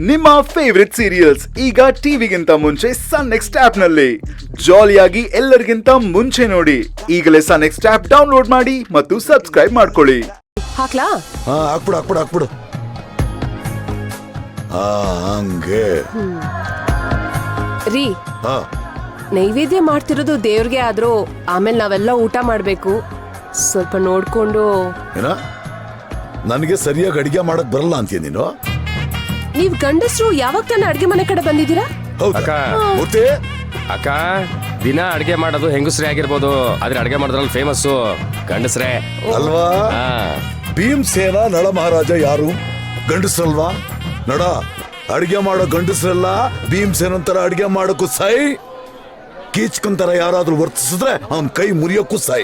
ನಿಮ್ಮ favourite serials ಈಗ ಟಿವಿಗಿಂತ ಮುಂಚೆ ಸನ್ ನೆಕ್ಸ್ಟ್ ಆಪ್ ನಲ್ಲಿ ಜಾಲಿಯಾಗಿ ಎಲ್ಲರಿಗಿಂತ ಮುಂಚೆ ನೋಡಿ. ಈಗಲೇ ಸನ್ ನೆಕ್ಸ್ಟ್ ಆಪ್ ಡೌನ್ಲೋಡ್ ಮಾಡಿ ಮತ್ತು ಸಬ್ಸ್ಕ್ರೈಬ್ ಮಾಡ್ಕೊಳ್ಳಿ. ಹಾಕ್ಲಾ? ಹಾಕ್ಬಿಡು. ಹಂಗೆ ರೀ, ನೈವೇದ್ಯ ಮಾಡ್ತಿರೋದು ದೇವ್ರಿಗೆ ಆದ್ರೂ ಆಮೇಲೆ ನಾವೆಲ್ಲ ಊಟ ಮಾಡ್ಬೇಕು. ಸ್ವಲ್ಪ ನೋಡ್ಕೊಂಡು. ಏನ ನನಗೆ ಸರಿಯಾಗಿ ಅಡಿಗೆ ಮಾಡಕ್ ಬರಲ್ಲ ಅಂತೀಯ ನೀನು? ನೀವ್ ಗಂಡಸ್ರು ಯಾವಾಗ ತಾನೇ ಅಡ್ಗೆ ಮನೆ ಕಡೆ ಬಂದಿದ್ದೀರಾ? ಅಕ್ಕ, ದಿನ ಅಡ್ಗೆ ಮಾಡೋದು ಹೆಂಗಸ್ರೇ ಆಗಿರ್ಬೋದು, ಆದ್ರೆ ಅಡ್ಗೆ ಮಾಡೋದ್ರಲ್ಲಿ ಫೇಮಸ್ ಗಂಡಸ್ರೇ ಅಲ್ವಾ? ಭೀಮಸೇನ ನಳ ಮಹಾರಾಜ ಯಾರು? ಗಂಡಸ್ರಲ್ವಾ? ನಡ ಅಡ್ಗೆ ಮಾಡೋ ಗಂಡಸ್ರಲ್ಲ. ಭೀಮಸೇನಂತರ ಅಡ್ಗೆ ಮಾಡೋಕ್ಕೂ ಸೈ, ಕೀಚ್ಕಂತರ ಯಾರಾದ್ರೂ ವರ್ತಿಸಿದ್ರೆ ಅವನ್ ಕೈ ಮುರಿಯೋಕ್ಕೂ ಸೈ.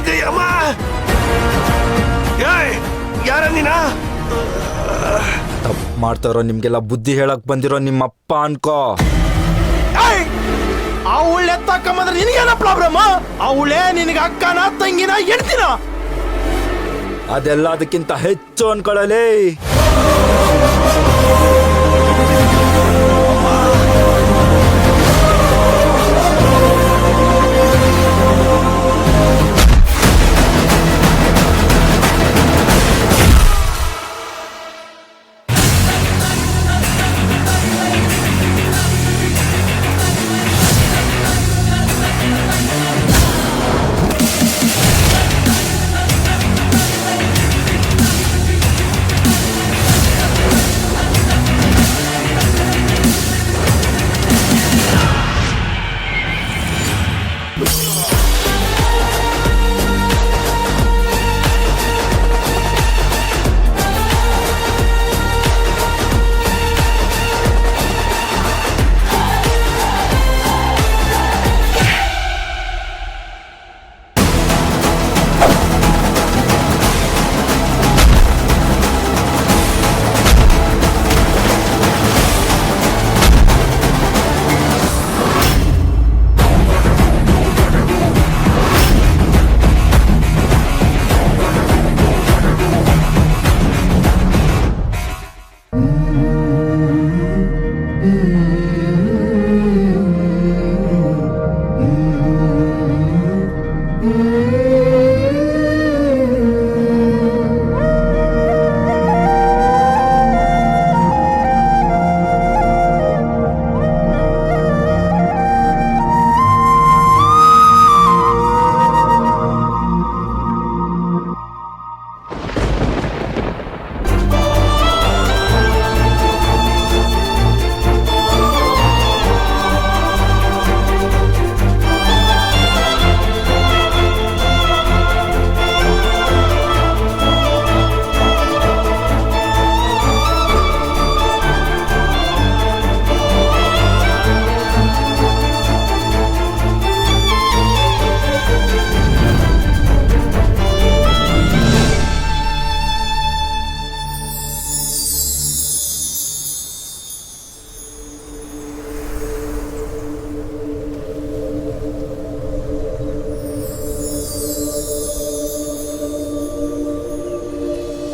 ಕೈ ಅಮ್ಮ, ಯಾರ ನೀನ? ತಪ್ಪು ಮಾಡ್ತಾರೋ ನಿಮ್ಗೆಲ್ಲ ಬುದ್ಧಿ ಹೇಳಕ್ ಬಂದಿರೋ ನಿಮ್ಮಪ್ಪ ಅನ್ಕೋ. ಆ ಉಳ್ಳೆ ಎತ್ತಕ್ಕಂಬಂದ್ರೆ ನಿನಗೇನ ಪ್ರಾಬ್ಲಮ್? ಆ ಉಳ್ಳೆ ನಿನಗೆ ಅಕ್ಕನ ತಂಗಿನ ಹೆಣ್ತಿನ? ಅದೆಲ್ಲ ಅದಕ್ಕಿಂತ ಹೆಚ್ಚು ಅನ್ಕೊಳ್ಳಲೇ.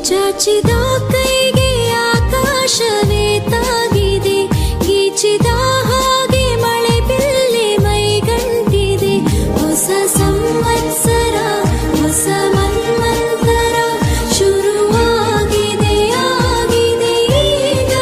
ಚಾಚಿದ ಕೈಗೆ ಆಕಾಶವೇ ತಾಗಿದೆ, ಗೀಚಿದ ಹಾಗೆ ಮಳೆ ಬಿಲ್ಲೆ ಮೈಗಂಟಿದೆ. ಹೊಸ ಸಂವತ್ಸರ, ಹೊಸ ಮನ್ವಂತರ ಶುರುವಾಗಿದೆ, ಆಗಿದೆ ಈಗ.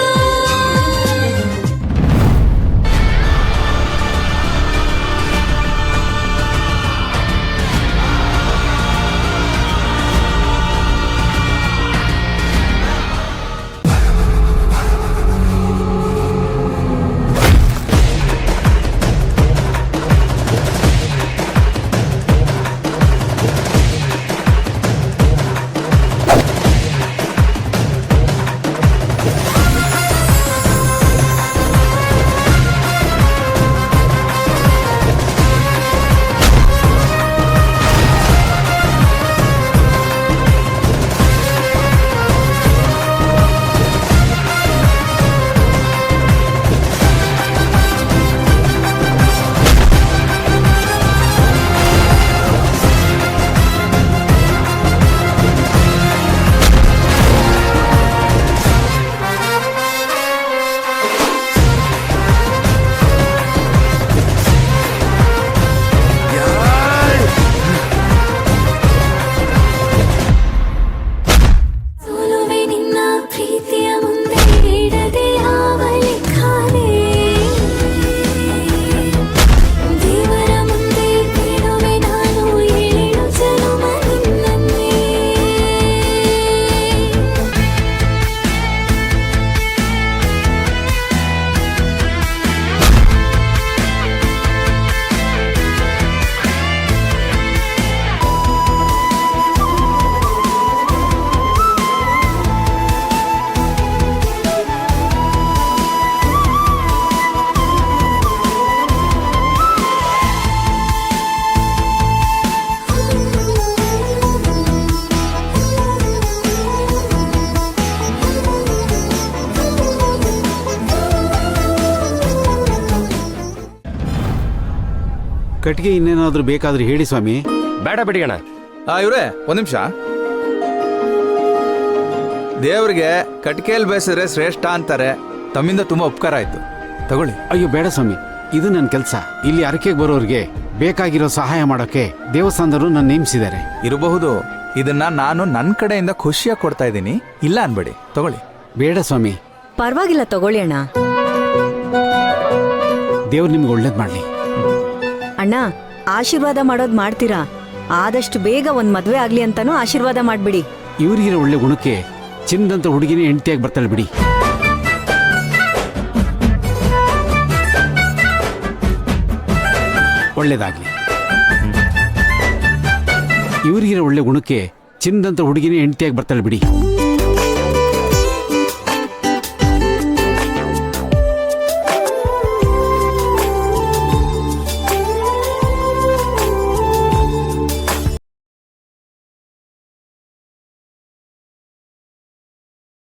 ಕಟ್ಟಿಗೆ ಇನ್ನೇನಾದ್ರೂ ಬೇಕಾದ್ರೂ ಹೇಳಿ ಸ್ವಾಮಿ. ಬೇಡ ಬಿಡಿ ಅಣ್ಣ. ಇವ್ರೆ ಒಂದ್ ನಿಮಿಷ. ದೇವ್ರಿಗೆ ಕಟ್ಕೇಲ್ ಬೇಸಿದ್ರೆ ಶ್ರೇಷ್ಠ ಅಂತಾರೆ. ತಮ್ಮಿಂದ ತುಂಬಾ ಉಪಕಾರ ಆಯ್ತು, ತಗೊಳ್ಳಿ. ಅಯ್ಯೋ ಬೇಡ ಸ್ವಾಮಿ, ಇದು ನನ್ನ ಕೆಲಸ. ಇಲ್ಲಿ ಅರಕೆಗೆ ಬರೋರಿಗೆ ಬೇಕಾಗಿರೋ ಸಹಾಯ ಮಾಡೋಕೆ ದೇವಸ್ಥಾನದವರು ನನ್ನ ನೇಮಿಸಿದ್ದಾರೆ. ಇರಬಹುದು, ಇದನ್ನ ನಾನು ನನ್ನ ಕಡೆಯಿಂದ ಖುಷಿಯಾಗಿ ಕೊಡ್ತಾ ಇದ್ದೀನಿ, ಇಲ್ಲ ಅನ್ಬೇಡಿ, ತಗೊಳ್ಳಿ. ಬೇಡ ಸ್ವಾಮಿ. ಪರವಾಗಿಲ್ಲ, ತಗೊಳ್ಳಿ ಅಣ್ಣ. ದೇವ್ರು ನಿಮ್ಗೆ ಒಳ್ಳೇದ್ ಮಾಡ್ಲಿ. ಅಣ್ಣ, ಆಶೀರ್ವಾದ ಮಾಡೋದ್ ಮಾಡ್ತೀರಾ, ಆದಷ್ಟು ಬೇಗ ಒಂದ್ ಮದ್ವೆ ಆಗ್ಲಿ ಅಂತಾನು ಆಶೀರ್ವಾದ ಮಾಡ್ಬಿಡಿ. ಇವ್ರಿಗಿರೋ ಒಳ್ಳೆ ಗುಣಕ್ಕೆ ಚಿನ್ನದಂತ ಹುಡುಗಿನೇ ಹೆಂಡತಿಯಾಗಿ ಬರ್ತಾಳೆ ಬಿಡಿ. ಒಳ್ಳೇದಾಗ್ಲಿ. ಇವ್ರಿಗಿರೋ ಒಳ್ಳೆ ಗುಣಕ್ಕೆ ಚಿನ್ನದಂತ ಹುಡುಗಿನೇ ಹೆಂಡತಿಯಾಗಿ ಬರ್ತಾಳೆ ಬಿಡಿ.